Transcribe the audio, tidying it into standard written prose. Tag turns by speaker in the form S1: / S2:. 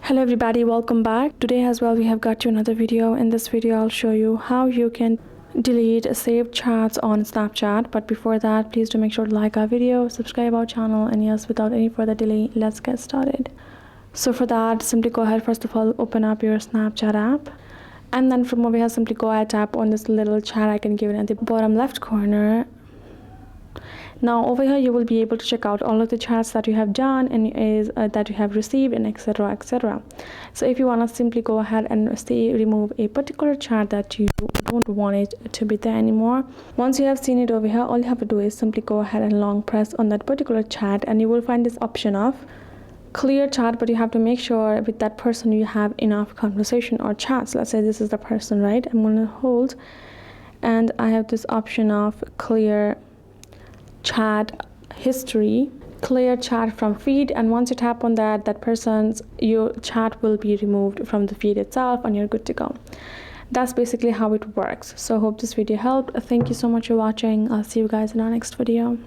S1: Hello everybody, welcome back. Today as well we have got you another video. In this video I'll show you how you can delete saved chats on Snapchat. But before that, please do make sure to like our video, subscribe our channel, and yes, without any further delay, let's get started. So for that, simply go ahead, first of all open up your Snapchat app, and then from over here simply go ahead, tap on this little chat icon given at the bottom left corner. Now over here you will be able to check out all of the chats that you have done and that you have received, and etc, etc. So if you want to simply go ahead and remove a particular chat that you don't want it to be there anymore, once you have seen it over here, all you have to do is simply go ahead and long press on that particular chat, and you will find this option of clear chat. But you have to make sure with that person you have enough conversation or chats. Let's say this is the person, right? I'm going to hold, and I have this option of clear chat history, clear chat from feed, and once you tap on that your chat will be removed from the feed itself and you're good to go. That's basically how it works. So hope this video helped. Thank you so much for watching. I'll see you guys in our next video.